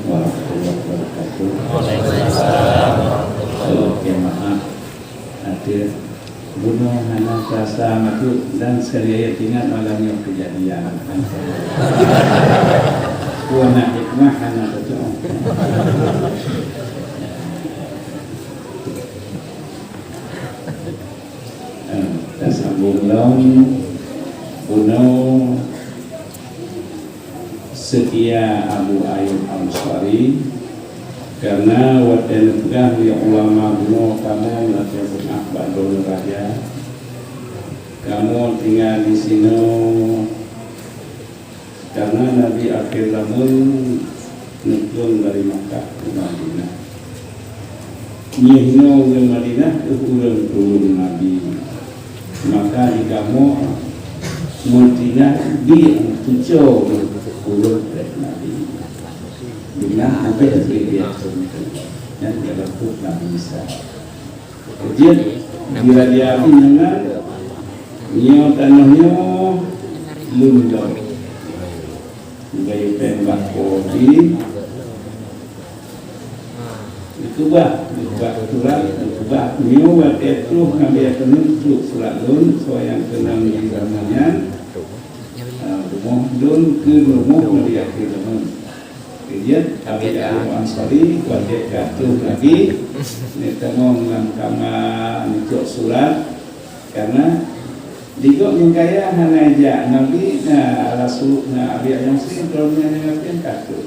warahmatullahi wabarakatuh. Waalaikumsalam. Oke, maaf. Ada bunuh anak rasa matu dan saya ingat malamnya kejadian. Buana hikmah anak itu. Kita sambung long bunuh setia Abu Ayyub Ansari karena waktu negah ya ulama bunuh kamu latih bunuh Badul Raja, kamu tinggal di sini karena Nabi akhir zaman nukun dari Makkah ke Madinah. Nyihno ke Madinah turun Nabi, maka di kamu Madinah di tujuh urut Nabi. Bila hampir dia dan dia lakukan Nabi Isa. Kemudian bila dia dengan nyo tanahnya lundang, gaya tembak kopi, ikubah turun, nyo waktu itu kami akan untuk surat lun, so yang kenal di zamannya, rumah lun ke rumah dia ke zaman. Kemudian Abu Ayyub Ansari wajib jatuh lagi ditengok langkama untuk surat karena digok mengkaya hanaja Nabi Rasul Abu Ayyub Ansari terusnya dengan jatuh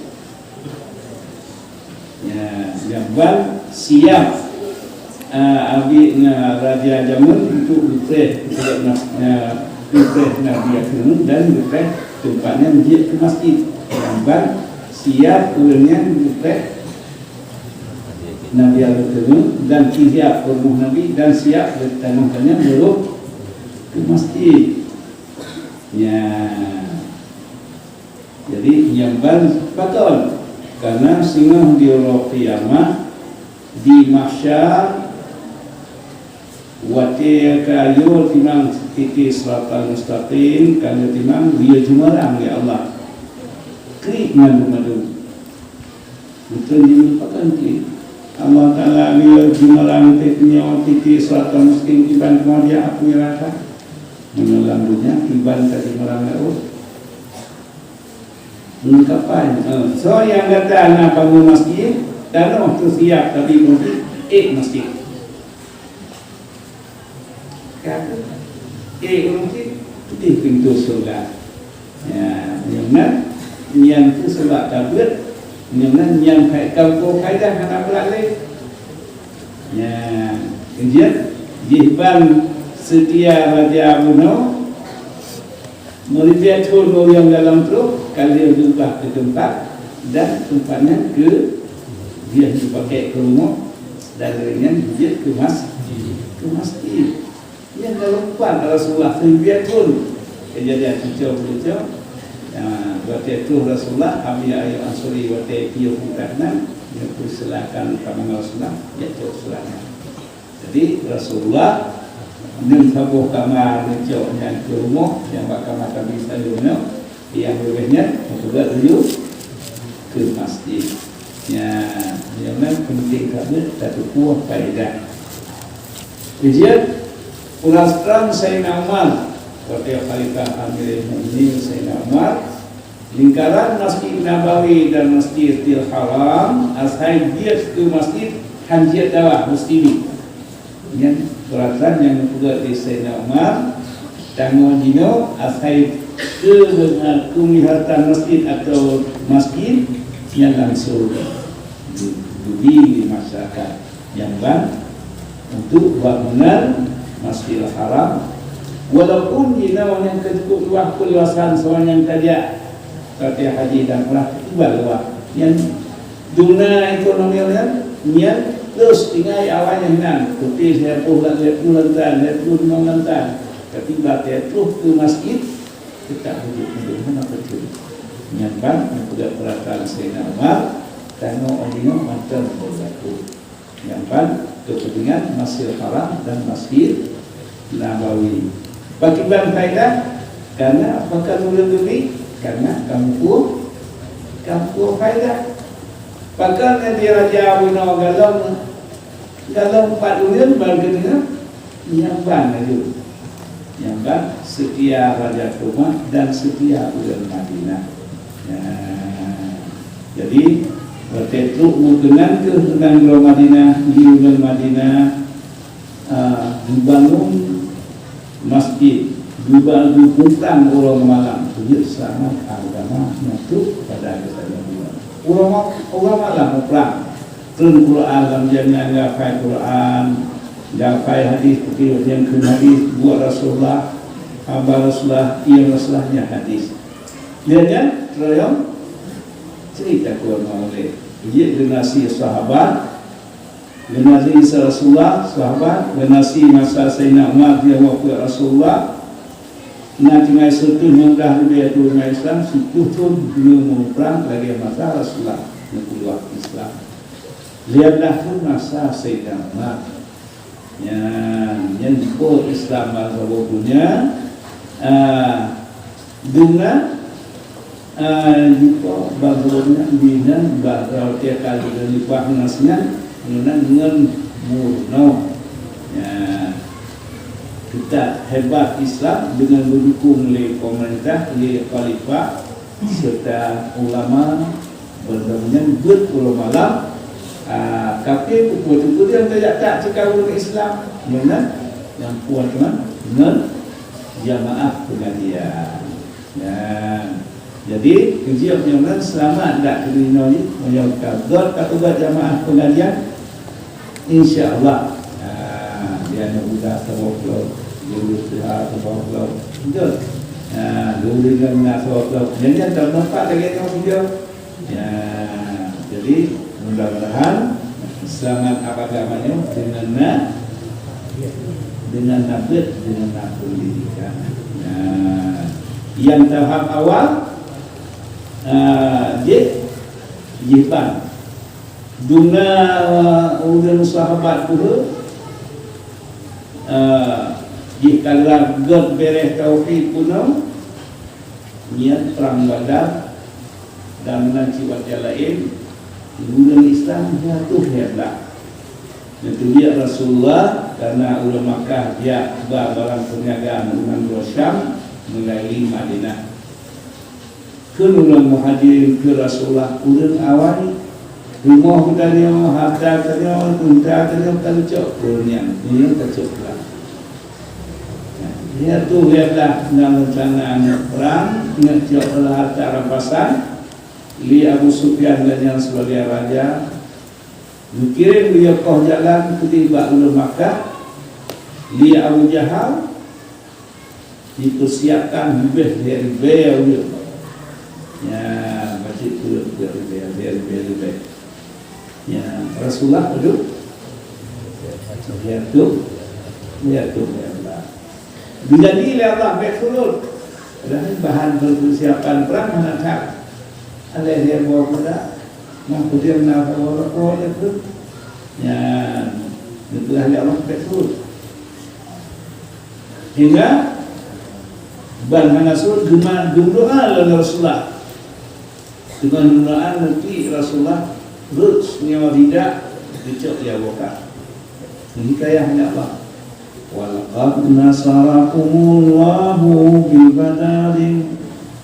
ya jambal siap Abi Raja Jamun untuk butreh Nabi Ayyub dan butreh tempatnya dia ke masjid jambal siap ulangnya butreh Nabi Al-Qur'an dan siap rumah Nabi dan siap tanah-tanah belum ke masjid ya jadi nyambal patol karena singa di kiamat di mahsyar wate kayu timang titik siratal mustaqim kayu timang dia jumarang ya Allah kri madu betul dilupakan kri Allah Ta'ala dia jumarang titik siratal mustaqim iban dia aku rasa menyulam dunia iban tadi marang laut ungkapan so yang kata anak bangun masjid dan waktu siap tapi mungkin masjid kata mungkin di pintu surga ya yang itu sebab kabut yang kau kaidah anak belakang ya kemudian jihban setia Raja Abuno melihat hulu yang dalam perut kali berubah ke tempat dan tempatnya ke dia dipakai ke rumah dan dengan dia ke masjid yang dalam pan Rasulullah melihat hulu kejadian cucu waktu itu Rasulullah Abu Ayyub Ansari waktu itu bukannya dia persilakan kepada Rasulullah yaitu Rasulullah jadi Rasulullah mensabuh kamar mencok yang ke rumah yang bakal makan bisa dunia yang lebihnya juga dulu ke masjid ya yang penting kabut satu buah faedah kemudian ulastran Sayyidina Umar wakil Khalifah Amirul Mukminin Sayyidina Umar lingkaran Masjid Nabawi dan Masjidil Haram ashai dia ke masjid hanjir dawah muslimin yang peraturan yang juga di Sayyidina Umar tanggung jino ashai ke kumihatan masjid atau masjid yang langsung di masyarakat yang untuk bangunan Masjidil Haram walaupun jino yang kecukup keluasan seorang yang tajak seperti haji dan umrah tiba yang dunia ekonomi yang terus tinggal awalnya hilang putih saya pulang lihat lantan ketiba dia terus ke masjid kita duduk mana betul nyambang juga perasaan Sayyidina Umar tengok orang macam berlaku nyambang kepentingan Masjidil Haram dan Masjid Nabawi bagi faedah karena apakah boleh beli karena kamu faedah Pakar dia raja Abuna galong 4 bulan baru kena nyamban aja. Nyamban setia Raja Umar dan setia bulan Madinah. Ya. Jadi bertetruk mukenan ke bulan Madinah, di bulan Madinah dibangun masjid, dibangun orang malam. Itu sangat agama masuk pada kesadaran orang malam perang. Turun Quran dalam jangan gafai Quran, gafai hadis seperti yang ke hadis buat Rasulullah, kabar Rasulullah, yang Rasulullahnya hadis. Dia kan terang cerita Quran oleh dia generasi sahabat, generasi Rasulullah, sahabat, generasi masa Sayyidina Umar dia waktu Rasulullah. Nanti mai suatu mudah dia tu mai Islam, suatu pun belum perang lagi masa Rasulullah yang keluar Islam. Lihatlah pun masa Sayyidina Umar yang ikut Islam masa waktunya dengan jika bagusnya bina bahawa tiap kali dari pahnasnya dengan murno kita hebat Islam dengan mendukung oleh pemerintah, oleh khalifah serta ulama berbanyak berpuluh malam. Tapi pukul dia tak cakap dengan Islam dengan yang kuat dengan jamaah pengajian. Jadi kerja penyamaan selamat tak kerana ni menyokap kata jamaah pengajian insya-Allah dia nak budak tawakal dulu sehat tawakal betul dulu dengan tawakal jadi tak nampak lagi orang dia jadi mudah-mudahan selamat agamanya dengan nafid dengan pendidikan yang tahap awal jiban dunia udah sahabat pula jika God beres tauhid pun niat perang Badar dan menanci wajah lain dunia Islam jatuh hebat. Itu dia Rasulullah karena ulama Makkah dia barang perniagaan dengan Syam melalui Madinah. Kemudian muhajirin ke Rasulullah urang awal rumah katanya harta katanya unta katanya kancok kurnian ini kancok lah. Dia tu lihatlah dalam rencana perang ngejok harta rampasan li Abu Sufyan dan yang sebagai raja dikirim dia kau jalan ketiba ulama Makkah li Abu Jahal dipersiapkan lebih dari beliau ya baca tu dari ya Rasulullah duduk dia tu dijadi oleh Allah betul dan bahan persiapan perang menakar ada dia bawa kuda mampu dia menafar orang itu ya itulah oleh Allah betul hingga ban Rasul doa oleh Rasulullah dengan doa nanti Rasulullah terus nyawa tidak dicok dia buka ini kayaknya Allah walaqad nasarakumullahu bi Badarin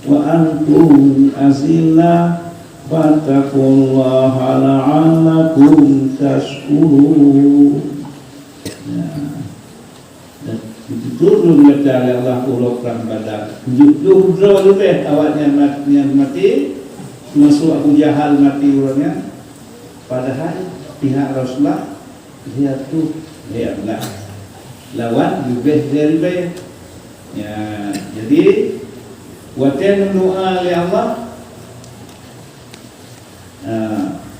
wa antum azillah fattaqullaha la'allakum tashkurun turun kata Allah perang Badar 70 lebih awaknya mati masuk Abu Jahal mati orangnya padahal pihak Rasulullah dia tu lihatlah lawan lebih dari baik ya jadi watan doa oleh Allah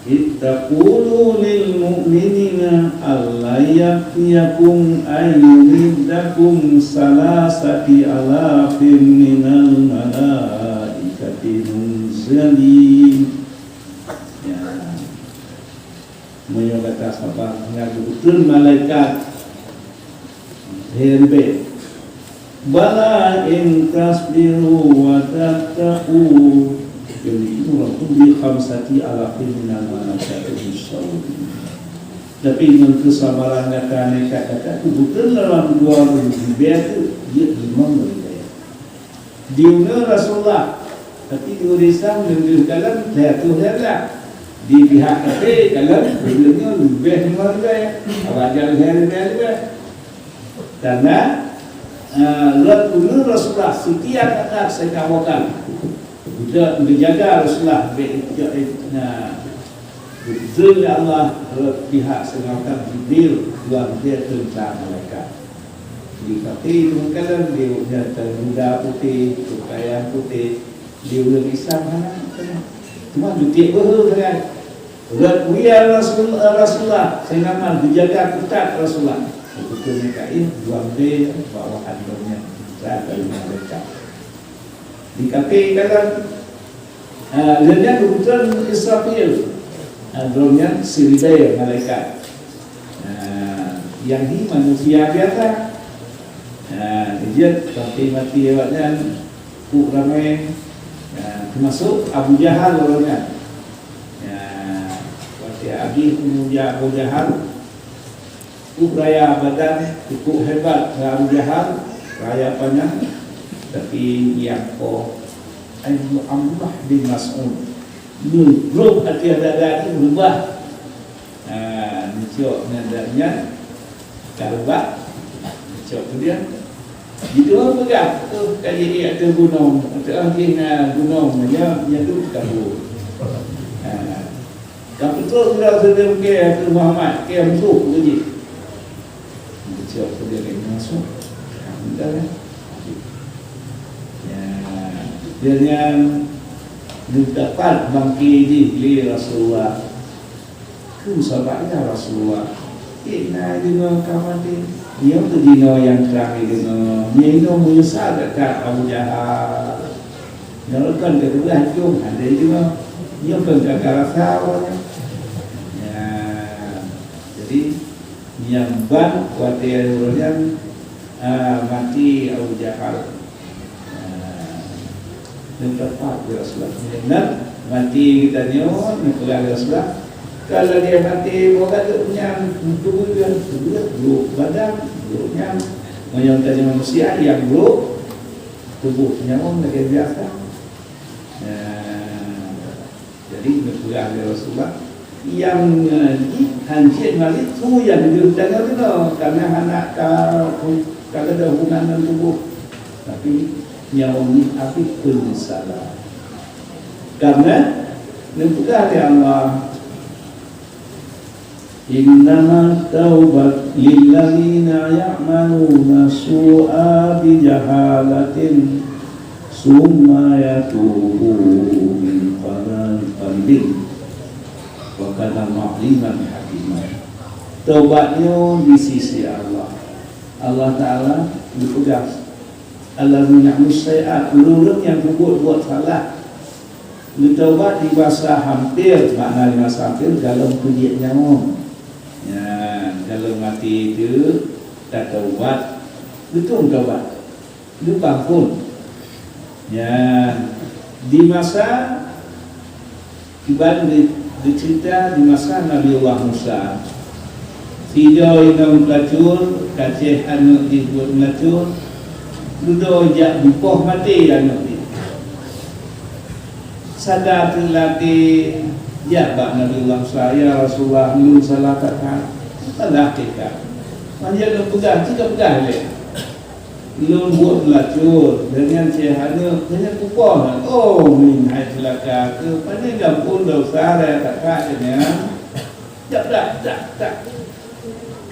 ittaqulu lil mu'minina alla yakfiyakum ayyuriddakum salasati alafin minal malaikati munzalin menyokata sahabat mengajukan malaikat herbe bala in tasbiru wa tattaqu Jadi itu di khamsati alafin minal malaikati musawwir. Tapi dengan kesabaran kata bukan dalam 2000 itu dia imam berbeda. Diuna Rasulullah, tapi di Islam lebih dalam jatuh dalam di pihak kafir dalam sebelumnya lebih berbeda. Awal lebih karena Rasulullah setiap kata saya kawakan kita menjaga Rasulullah betul Allah pihak sengakan Jibril luar dia tentang mereka di kafir itu kadang dia nyata muda putih pakaian putih dia ulang Islam cuma jutik kan Rasulullah sengaman dijaga ketat Rasulullah betul mereka ini luar dia bawa hadronya saya kalau mereka di kafir kadang dan kebetulan Israfil drone-nya Siribair malaikat yang ini manusia biasa dia sampai mati lewatnya ramai termasuk Abu Jahal orangnya waktu Abi kemudian Abu Jahal raya badan cukup hebat Abu Jahal raya panjang tapi yang Abdullah bin Mas'ud grup hati dada ini berubah mencok nadanya kalbak mencok kemudian itu orang pegang kaji dia ada gunung ada gunung dia tu kabur betul sudah ke Muhammad ke musuh begitu mencok kemudian masuk sudah dia yang dapat bangkit di Rasulullah ku sahabatnya Rasulullah ina dino kamati dia tu dino yang terakhir dino dino menyesal dekat Abu Jahal nyalakan kedua jom ada dino dia pengkakar rasa ya jadi yang ban khawatir yang mati Abu Jahal dan tepat di Rasulullah. Dan mati kita nyon, pulang Rasulullah. Kalau dia mati, bukan punya tubuh yang buruk badan, buruknya menyontai manusia yang buruk tubuhnya lagi biasa. Jadi pulang di Rasulullah. Yang hancur malik tu yang diutangkan itu karena anak kalau ada hubungan dengan tubuh, tapi nyawa api pun salah karena nentukan oleh Allah innama taubat lilladzina ya'maluna su'a bijahalatin summa yatubu min qaribin wa kana ma'liman hakiman. Taubatnya di sisi Allah Ta'ala dipegang Allah menyamus saya ulurun yang buat salah ditaubat di masa hampir makna di masa hampir dalam kujit nyamun ya dalam mati itu tak taubat itu taubat itu bangun ya di masa ibadah dicerita di masa Nabiullah Musa video yang pelacur kacih anu dibuat pelacur duduk jak bukoh mati anak ni sadar lagi ya bak Nabiullah saya Rasulullah lu salah kata salah kita manja lu pegang juga pegang le lu buat pelacur dengan cihanya dengan bukoh oh min hai celaka ke pada gampun dosa ada kakaknya tak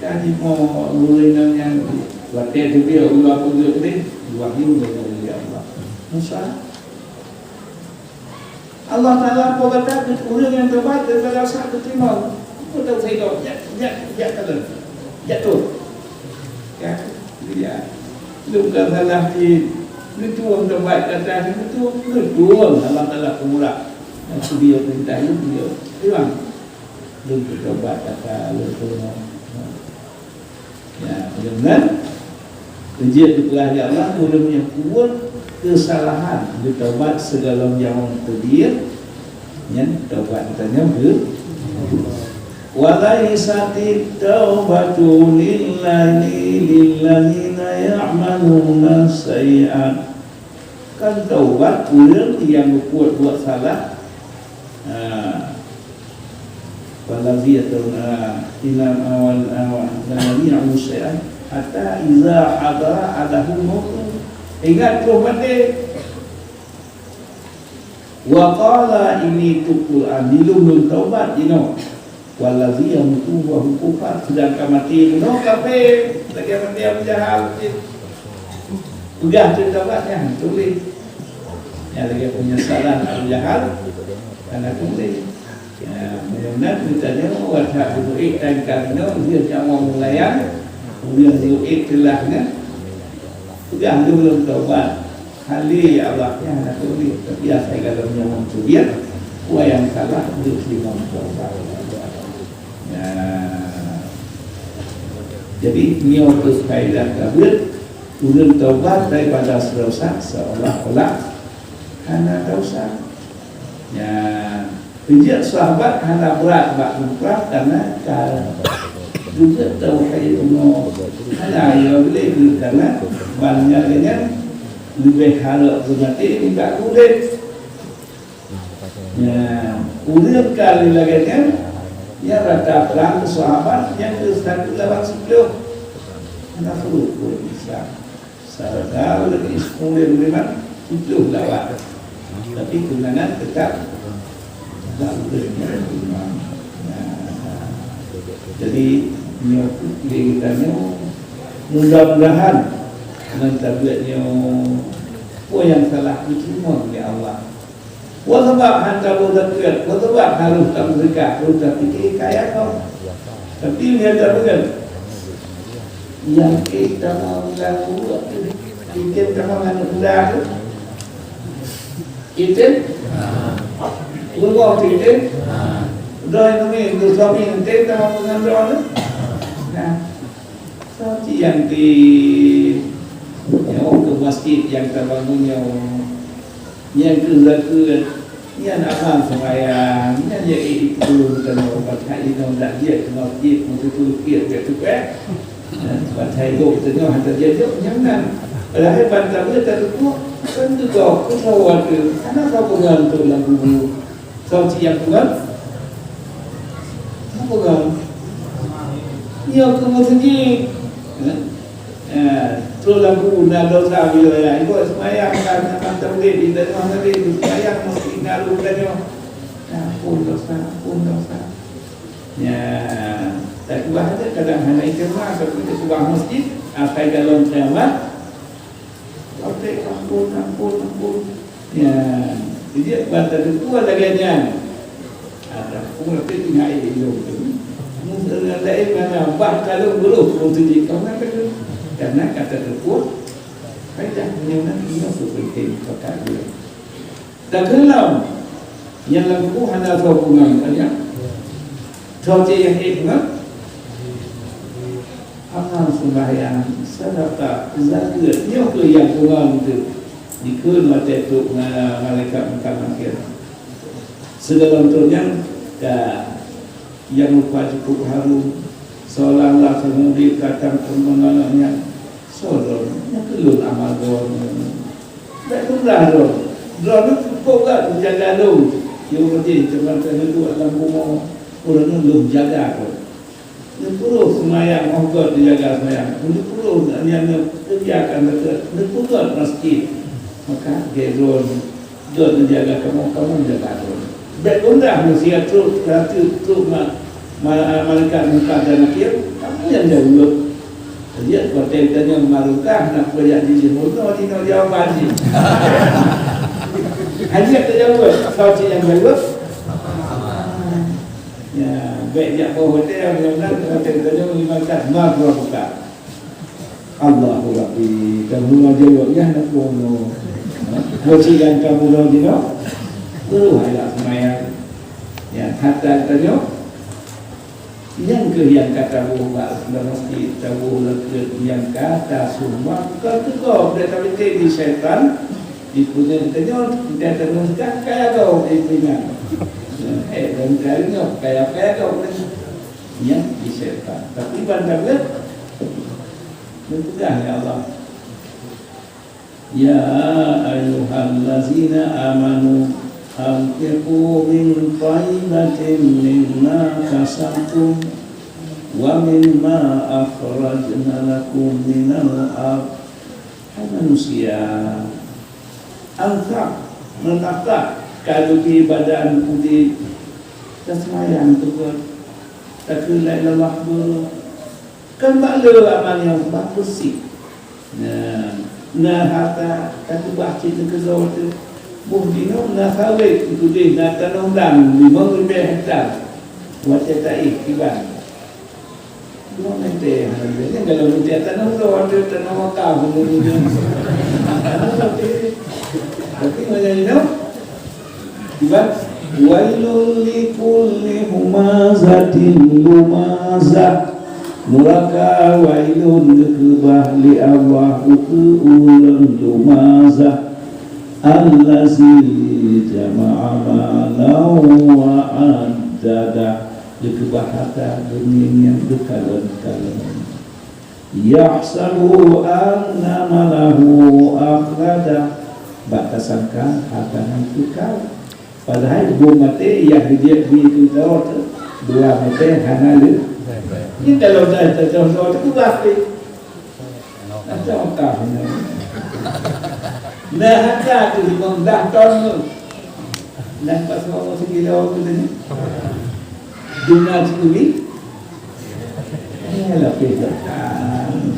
kan mau luinan yang waktu itu dia Allah pun ni wahyu dari Allah Musa Allah Ta'ala berkata orang yang terbaik daripada satu terima betul saya ya kalau jatuh ya dia bukan salah di itu orang terbaik kata itu Allah Ta'ala pemula yang dia perintah dia memang belum terbaik kata ya benar Ujian dipelajari Allah, mudah-mudahan kuat kesalahan bertaubat segala yang terdir yang taubat katanya walaisati taubatu lilladzina ya'maluna sayyi'at. Kan taubat orang yang buat salah waladzina ya'maluna sayyi'at hatta iza hadara adahum maut. Ingat tu mati wa qala ini tukul belum taubat waladzi yamutu wa kufar, sedangkan mati kafir lagi mati yang jahat udah taubatnya tulis yang lagi punya salah jahat karena tulis mudah-mudahan ditanya wajah duit dan karena dia jangan mulayan kemudian duit telahnya sudah belum taubat kali Allahnya anak tulis tapi saya kalau nyamuk dia gua yang salah harus taubat ya. Jadi nyotos kaidah kabut urun taubat daripada dosa seolah-olah karena dosa ya. Pijak sahabat karena berat berat karena juga tauhid karena ya boleh karena banyaknya lebih harap berarti tidak boleh ya. Udah kali lagi kan ya rata perang sahabat yang ke-180 anak suruh Islam sahabat lagi 10 lima 7 lawan tapi kemenangan tetap tak boleh jadi kita mudah-mudahan mentabliknya yang salah diterima oleh Allah. Wasabab hantar zakat, wasabab harus tak zakat, harus tak fikir kaya kau. Tapi dia tak betul. Yang kita mau lakukan, kita mau lakukan, kita, urut kita, dah ini tu suami nanti kita mau mengambil. Nah, seperti yang di ke masjid yang terbangunnya yang ke yang akan sembahyang yang jadi itu dan orang kali itu tak dia ke masjid untuk kira betul sebab saya itu tengok hantar dia tu jangan padahal bantar dia tertutup kan juga kesawat karena kau pegang tu lagu seperti yang pegang kau pegang dia ke masjid tu lagu nak dosa bila ya itu sembahyang kan mantap di dalam hari sembahyang mesti ngalu kan yo pun dosa ya tak kuat ada kadang hanya itu mah kalau kita subah masjid apa dalam kiamat okey ampun ya dia bantar itu laganya ada pun lebih tinggal itu mungkin lain mana bah kalau belum untuk kau nak karena kata terkuat kaidah menyunan ini seperti kata dia dan kalau yang lagu hanya hubungan saja saja yang hikmah amal sembahyang serta zakat nyo ke yang kurang itu dikun mata tu malaikat mengkafir segala bentuknya yang lupa cukup harum seolah-olah kemudian kata pengenalnya sodor yang kelun amal doa tak mudah doa itu cukup tak jaga doa yang berarti cuma kena dua dalam rumah orang belum jaga dia perlu semayang Allah dijaga semayang dia perlu yang kerjakan dia perlu masjid maka dia doa dijaga kamu jaga doa tak mudah manusia terus malaikat muka dan akhir kamu yang jawab dia seperti tanya malukan nak berjaya di sini waktu itu jawaban ni hanya terjawab kau yang jawab ya baik jak bawa hotel benar hotel tanya malaikat maaf buka Allahu Rabbi kamu jawabnya nak bono bocikan kamu dah dino beruhailah semayang ya hatta tanya yang ke yang kata buat mesti tahu yang kata semua kalau tu kau dah tahu di syaitan Ipunya tanya dia terus kaya kau ipunya. Dan kayaknya kaya kau yang disetan. Tapi bandar Bentuklah ya Allah. Ya ayyuhallazina amanu anfiqu min thayyibatin mimma kasabtum wa mimma akhrajna lakum minal ardh. Manusia angkat menafkah kalau di badan putih semayang tu tak kena lelah kan malu amal yang bagus sih. Nah harta kata baca tu keluar tu buktinya nak kawin itu dia nak tanam dan 5,000 hektar buat cetai kiban. Dua nanti harganya kalau dia tanam tu ada tanam kau kemudian. Tapi macam ni kiban wailul likulli humazatin lumazah. Muraka wailun kekebah li Allah uku ulang lumazah allazi jama'a malau wa addada. Kekebah harta dunia yang berkalan-kalan. Yahsabu anna malahu akhlada. Batasankan harta yang kekal. Padahal dua mati yang dia itu tahu dua mati hanalu. Ini kalau dah terjauh itu berarti macam apa ni? Nah, ada tu memang dah tahun dan pas orang segila tu ni, dunia sekali, ni lah peta.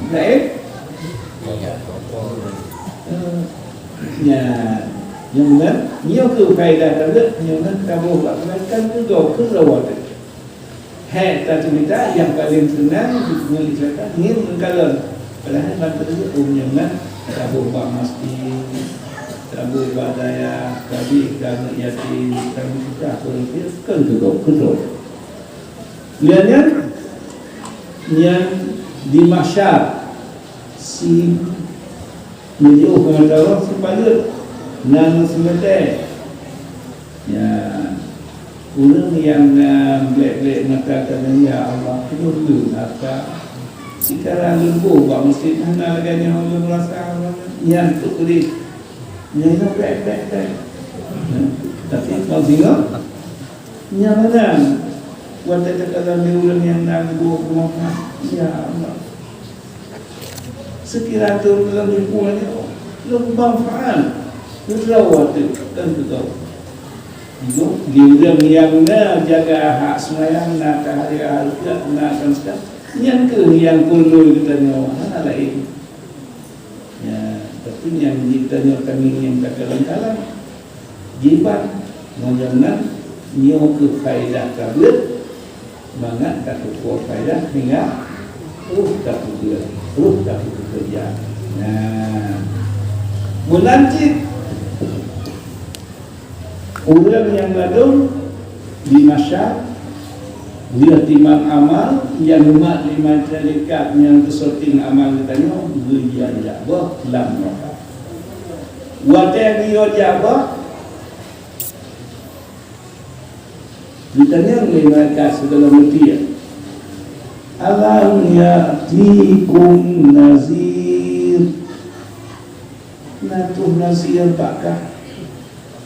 Baik? Ya, yang benar, ni aku faedah tak? Yang benar kamu buat kan juga kerawat. Hai tak cerita yang paling senang diceritakan ni mengkalan. Padahal bantu dia umumnya tabu bak masjid, tabu badaya, kabi kan yatim, tabu kita berpikir kan kedok. Lihatnya yang di masyar si menuju kepada Allah supaya nama semete ya. Orang yang belak-belak mengatakan ya Allah dulu apa sekarang lembu buat masjid mana lagi yang Allah merasa yang tu kali yang belak-belak tapi kalau tengok yang mana buat kata-kata orang yang nanggu rumah ya Allah sekiranya tu dalam lingkungannya lebih manfaat berawat tu kan betul. Dia yang jaga hak semayang nak hari-hari nak kan sekarang yang ke yang perlu kita nyawa lain ya tapi yang kita nyawa kami yang tak kalang-kalang jibat menjangan nyawa ke faedah kabut mangat tak kuat faedah hingga tak bekerja nah mulancit orang yang gaduh di masyarakat dia timang amal yang umat lima syarikat yang tersorting amal katanya dia jabah lam roka wadah dia jabah ditanya mereka segala mutia alam ya'tikum nazir natuh nazir pakkah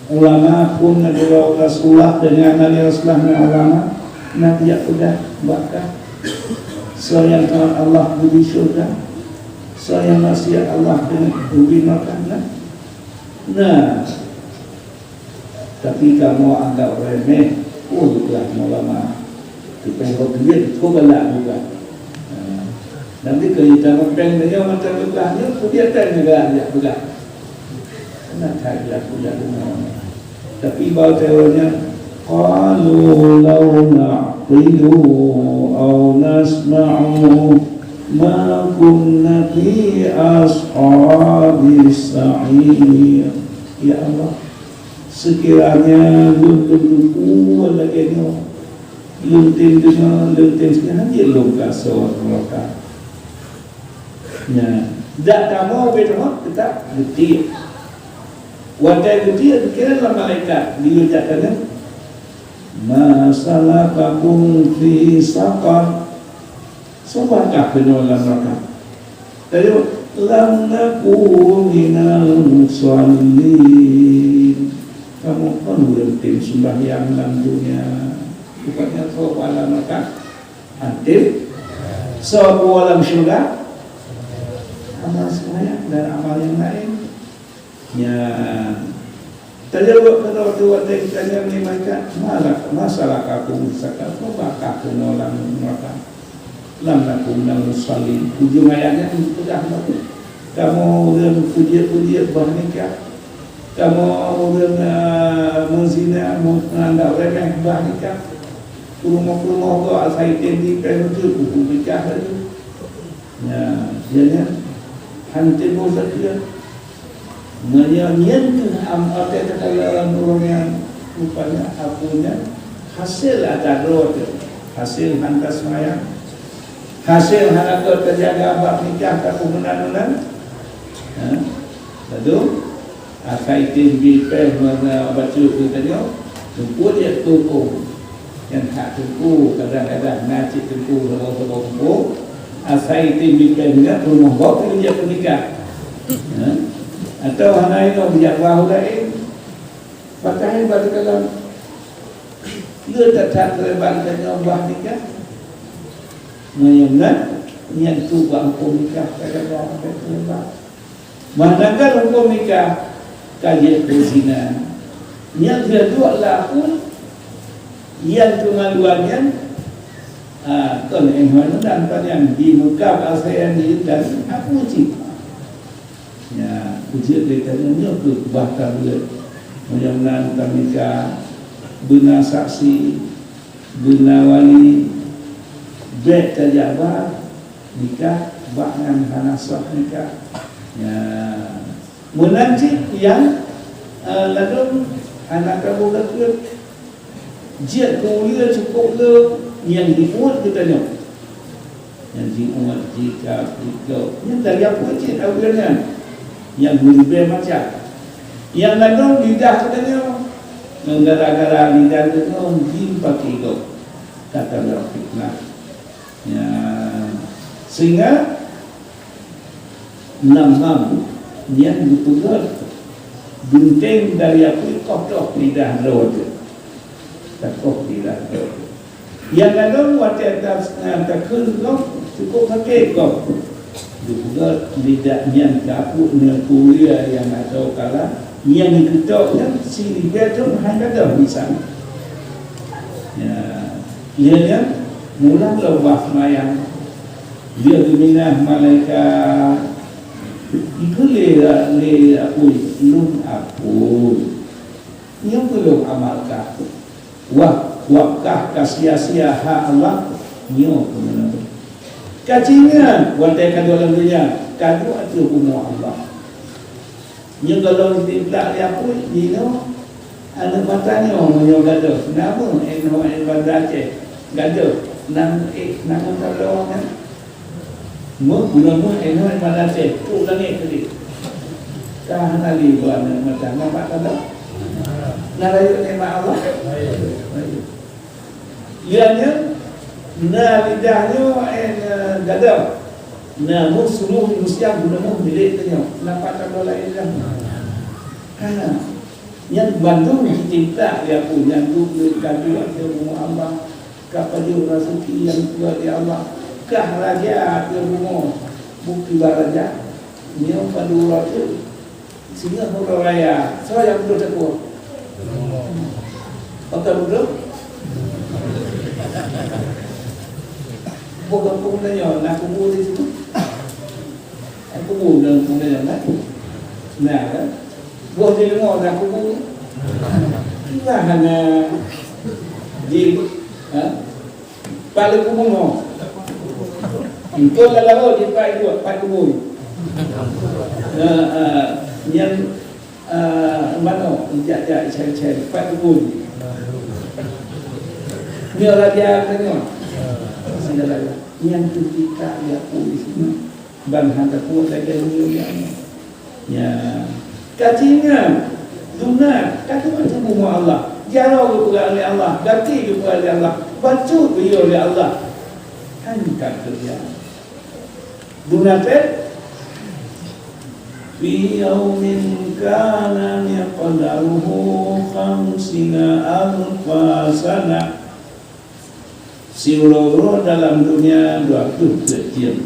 ulama pun adalah Rasulullah dengan Nabi Rasulullah dan ulama nak tidak sudah bakal sayang Allah di syurga sayang maksiat Allah dengan ubi neraka nah tapi kamu anggap remeh bukan ulama kita berduit kau galak juga nanti kita mempeng dia macam begahnya kegiatan negara dia begah nak kaya punya dengan tapi bahawanya qalu law na'qilu aw nasma'u ma kunna fi ashabis sa'ir ya Allah sekiranya belum lagi luntin sekarang dia luka sawat mereka ya tak kamu betul tetap betul Wadai dia kira lah malaikat diucapkan masalah kabung fi saqar. Sebabkah penolak neraka? Tadi lam naku minal musallin. Kamu kan berhenti sembahyang dalam dunia. Bukannya kau alam neraka. Aktif. Sebuah alam syurga. Amal sembahyang dan amal yang lain. Ya, terjawab pada waktu ditanya ni mereka, masalah aku misalkan, apakah penolak neraka? Lam nakum minal musallin. Ujung ayatnya sudah bagus. Kamu orang puji-puji bernikah, kamu orang menzina, menganggap remeh bernikah, rumah-rumah kau asal tinggi penutup buku nikah lagi. Ya, jangan hantar bosan dia. Menyanyian apa kata orang yang rupanya apunya hasil ada roh, hasil hantar semayang, hasil hantar terjaga abad nikah tak kemudian. Lalu akai tinggi peh mana baca kita ni, tunggu dia tunggu yang tak tunggu kadang-kadang ngaji tunggu kalau tunggu akai tinggi peh ni rumah bawa dia pernikah. Atau hana itu bijak bahu lain pakai batu kalam dia tetap terlebat dengan bah nikah menyembah yang tu bah hukum nikah kadang-kadang sampai terlebat manakala hukum nikah kajian berzina yang kedua lakun yang kemaluannya kan ehwan dan yang di muka asayan dan aku cik ya ujian ditanya ke bahkan dia mudah-mudahan nikah benar saksi benar wali bet terjabat nikah bahkan hanasah nikah ya menanti yang lalu anak kamu kata jia kuliah cukup ke yang dibuat kita ni yang diumat jika yang dari apa cik awalnya yang berubah macam yang lalu lidah katanya gara-gara lidah itu dipakai itu kata berfitnah ya sehingga enam yang betul bunting dari apa kotor lidah roda kotor lidah roda yang lalu waktu atas takun cukup pakai kau juga lidahnya kapuk dengan kuliah yang atau kalah yang diketuknya si lidah tu hanya ada bisa ya dia mula lewat mayang dia diminah malaikat itu le aku lum aku yang belum amalkan wakah kasia-sia hak Allah nyo kemenang kacinya wantai kadu dalam dunia kadu atu hukum Allah yang kalau tidak dia pun dino anak matanya menyo gado nama eno bandar gado nang kalau kan mu guna eno bandar tu langit tadi kah nali buat mata nampak tak narayu nikmat Allah ianya na lidahnya gadam namun seluruh manusia guna milik dia nampak tak lain dah karena yang bantu cinta dia punya tu kadu dia rumah Allah kepada rezeki yang kuat dia Allah kah raja dia rumah bukti raja dia pada waktu sehingga orang raya saya betul tak kuat betul bukan penggunanya, nak kubur di situ. Aku kubur dalam penggunanya nak. Nah kan, buat di rumah nak kubur. Kita hanya di, paling kubur no. Itu lalu di pak kubur. Yang mana jajak cari pak kubur. Ni orang dia tanya. Yang ketika dia pulih bang hantar kuat lagi dunia ya kacinya sunat, kata baca rumah Allah, jarau kepada oleh Allah, daki kepada oleh Allah, baca beliau oleh Allah. Angkat kerja. Gunakan fi yaumin kana miqdaruhu 50,000 sana. Siuro dalam dunia 20 jam.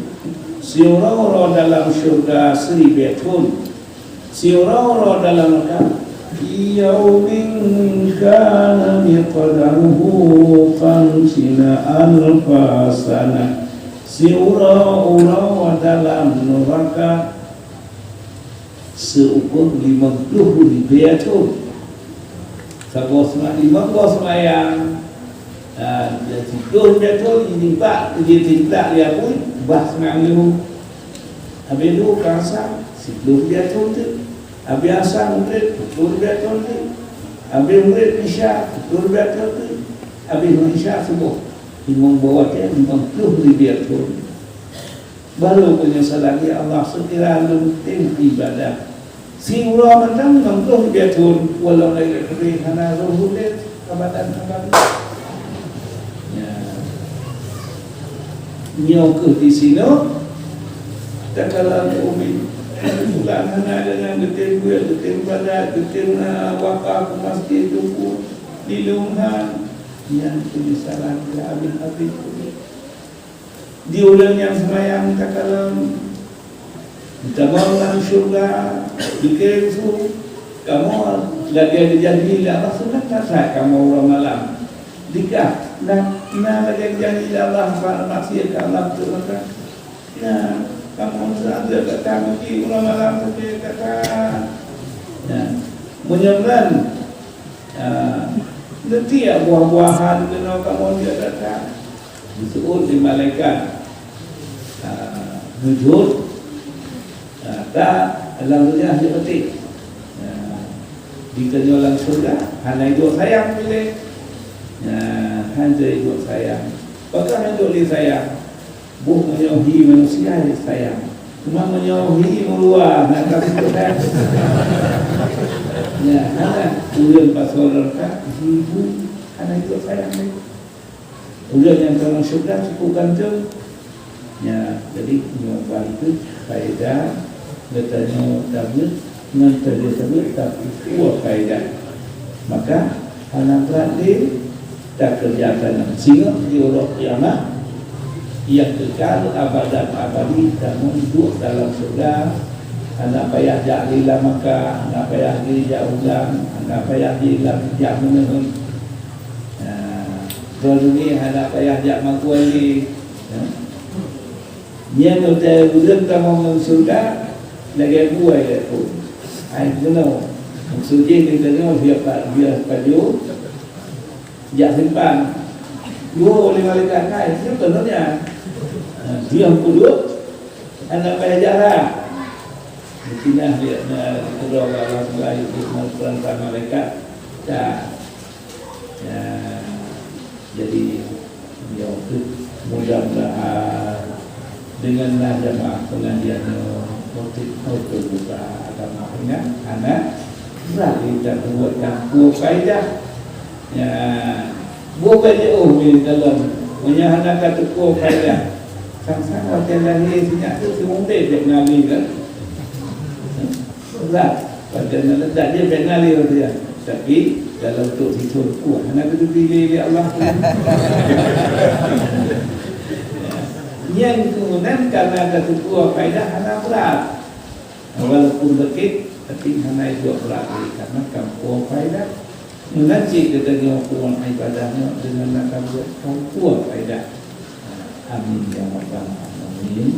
Siuro dalam syurga 1000 tahun. Siuro dalam neraka yaumin kana miqdaruhu 50,000 sana. Siuro dalam neraka seukur 50,000 tahun. Sabah semayang dia tidur betul ini pak dia tidak dia pun bah mengalu habis itu kerasa sebelum dia tu habis asal murid betul betul tu habis murid isya betul betul tu habis isya subuh imam bawa dia 50,000 tahun baru penyesal lagi Allah sekira lunting ibadah si ulama mentang 50,000 tahun walau lagi kerana rohulet abadan nyok di sini tak kalah umi bulan mana dengan getir pada getir wakaf masjid itu di lumhan yang penyesalan habis di ulang yang semayang tak kalah kita mau dalam syurga dikir itu kamu lagi ada janji Allah sudah tak kamu orang malam dikah nah lagi janji Allah maksiat Allah tu maka nah kamu ada kata mesti ulang malam saja kata nah menyebran nanti buah-buahan kena kamu dia kata disebut di malaikat wujud tak dalam dunia seperti dikenal surga hanya itu sayang pilih hanya itu sayang bahkan hidup di sayang bukan menjauhi manusia sayang cuma menjauhi meluar nak kasih Tuhan hanya ujian pasal ibu hanya itu sayang ujian yang dalam surga cukup gantung jadi nyobah itu faedah bertanya tablet menteri tablet tapi kuat faedah maka anak berarti tak kerjakan sehingga di Allah kiamat yang kekal abadan abadi kamu hidup dalam surga anak payah jahlilah maka anak payah dijauhkan anak payah dijak menenun ini anak payah jak makuali yang hotel bulan kamu surga lagi buai itu ai benar maksudnya kita ni biar baju jak simpan dua oleh malaikat kai itu tentunya dia kudu anak payah jarak mestinya dia kedua orang lain itu perantara malaikat jadi dia mudah-mudahan dengan jamaah pengajian motif buka agama dengan anak berarti dan buatkan buah faedah buah faedah di dalam punya anak kata buah faedah sama-sama yang lahir sinyak tu si mungkin dia ngali kan berat pada letak dia dia ngali dia tapi dalam untuk hidup buah anak itu pilih Allah yang kemudian karena ada sebuah faedah hanya berat walaupun dekit tapi hanya itu berat karena kampung faedah mengaji ketika hukuman ibadahnya dengan akan buat kampung faedah amin ya rabbal alamin.